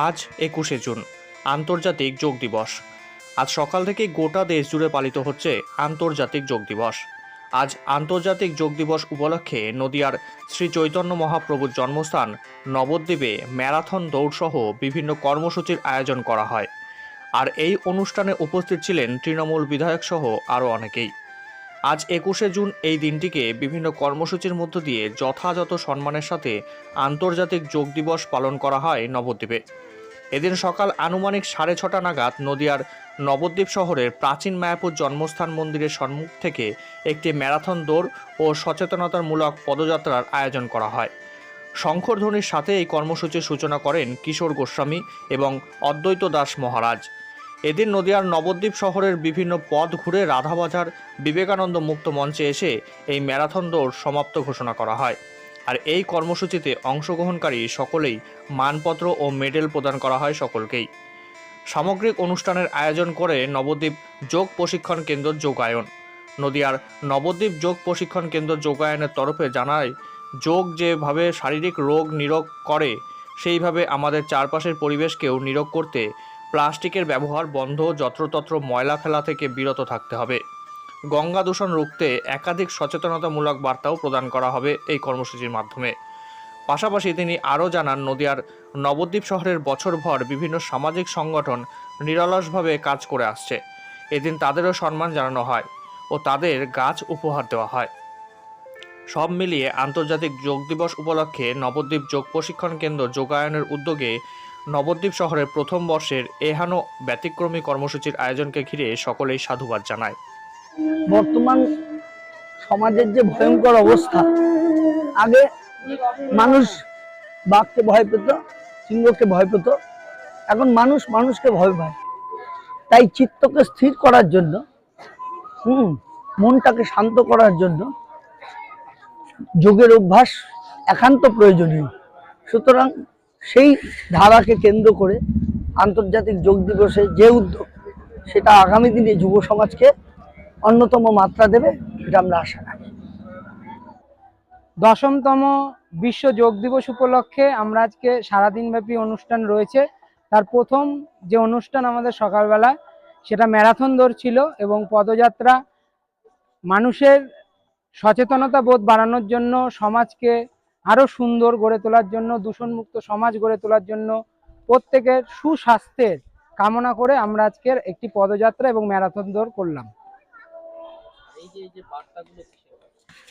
আজ 21শে জুন আন্তর্জাতিক যোগ দিবস। আজ সকাল থেকে গোটা দেশ জুড়ে পালিত হচ্ছে আন্তর্জাতিক যোগ দিবস। আজ আন্তর্জাতিক যোগ দিবস উপলক্ষে নদিয়ার শ্রী চৈতন্য মহাপ্রভুর জন্মস্থান নবদ্বীপে ম্যারাথন দৌড়সহ বিভিন্ন কর্মসূচির আয়োজন করা হয়। আর এই অনুষ্ঠানে উপস্থিত ছিলেন তৃণমূল বিধায়ক সহ আরও অনেকেই। আজ 21শে জুন এই দিনটিকে বিভিন্ন কর্মসূচির মধ্য দিয়ে যথাযথ সম্মানের সাথে আন্তর্জাতিক যোগ দিবস পালন করা হয় নবদ্বীপে। এদিন সকাল আনুমানিক 6:30 নাগাদ নদিয়ার নবদ্বীপ শহরের প্রাচীন মায়াপুর জন্মস্থান মন্দিরের সম্মুখ থেকে একটি ম্যারাথন দৌড় ও সচেতনতামূলক পদযাত্রার আয়োজন করা হয়। শঙ্খধ্বনির সাথে এই কর্মসূচির সূচনা করেন কিশোর গোস্বামী এবং অদ্বৈত দাস মহারাজ। এদিন নদিয়ার নবদ্বীপ শহরের বিভিন্ন পথ ঘুরে রাধাবাজার বিবেকানন্দ মুক্ত মঞ্চে এসে এই ম্যারাথন দৌড় সমাপ্ত ঘোষণা করা হয়। আর এই কর্মসূচিতে অংশগ্রহণকারী সকলেই মানপত্র ও মেডেল প্রদান করা হয় সকলকেই। সামগ্রিক অনুষ্ঠানের আয়োজন করে নবদ্বীপ যোগ প্রশিক্ষণ কেন্দ্র যোগায়ন। নদিয়ার নবদ্বীপ যোগ প্রশিক্ষণ কেন্দ্র যোগায়নের তরফে জানায়, যোগ যেভাবে শারীরিক রোগ নিরোগ করে সেইভাবে আমাদের চারপাশের পরিবেশকেও নিরোগ করতে প্লাস্টিকের ব্যবহার বন্ধ, যত্রতত্র ময়লা ফেলা থেকে বিরত থাকতে হবে। গঙ্গা দূষণ রুখতে একাধিক সচেতনতামূলক বার্তাও প্রদান করা হবে এই কর্মসূচির মাধ্যমে। পাশাপাশি তিনি আরও জানান, নদিয়ার নবদ্বীপ শহরের বছরভর বিভিন্ন সামাজিক সংগঠন নিরলসভাবে কাজ করে আসছে। এদিন তাদেরও সম্মান জানানো হয় ও তাদের গাছ উপহার দেওয়া হয়। সব মিলিয়ে আন্তর্জাতিক যোগ দিবস উপলক্ষে নবদ্বীপ যোগ প্রশিক্ষণ কেন্দ্র যোগায়নের উদ্যোগে নবদ্বীপ শহরের প্রথম বর্ষের এহানো ব্যতিক্রমী কর্মসূচির আয়োজনকে ঘিরে সকলেই সাধুবাদ জানায়। বর্তমান সমাজের যে ভয়ঙ্কর অবস্থা, আগে মানুষ বাঘকে ভয় পেত, সিংহকে ভয় পেত, এখন মানুষ মানুষকে ভয় পায়। তাই চিত্তকে স্থির করার জন্য, মনটাকে শান্ত করার জন্য যোগের অভ্যাস একান্ত প্রয়োজনীয়। সুতরাং সেই ধারাকে কেন্দ্র করে আন্তর্জাতিক যোগ দিবসে যে উদ্যোগ, সেটা আগামী দিনে যুব সমাজকে অন্যতম মাত্রা দেবে, এটা আমরা আশা রাখি। 10তম বিশ্ব যোগ দিবস উপলক্ষে আমরা আজকে সারাদিনব্যাপী অনুষ্ঠান রয়েছে। তার প্রথম যে অনুষ্ঠান আমাদের সকালবেলা, সেটা ম্যারাথন দৌড় ছিল এবং পদযাত্রা। মানুষের সচেতনতা বোধ বাড়ানোর জন্য, সমাজকে আরও সুন্দর গড়ে তোলার জন্য, দূষণমুক্ত সমাজ গড়ে তোলার জন্য, প্রত্যেকের সুস্বাস্থ্যের কামনা করে আমরা আজকের একটি পদযাত্রা এবং ম্যারাথন দৌড় করলাম।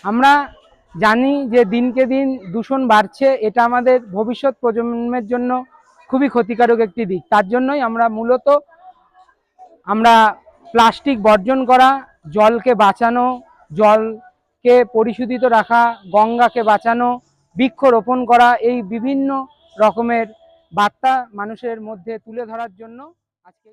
আমরা জানি যে দিনকে দিন দূষণ বাড়ছে, এটা আমাদের ভবিষ্যৎ প্রজন্মের জন্য খুবই ক্ষতিকারক একটি দিক। তার জন্যই আমরা প্লাস্টিক বর্জন করা, জলকে বাঁচানো, জলকে পরিশোধিত রাখা, গঙ্গাকে বাঁচানো, বৃক্ষরোপণ করা, এই বিভিন্ন রকমের বার্তা মানুষের মধ্যে তুলে ধরার জন্য আজকে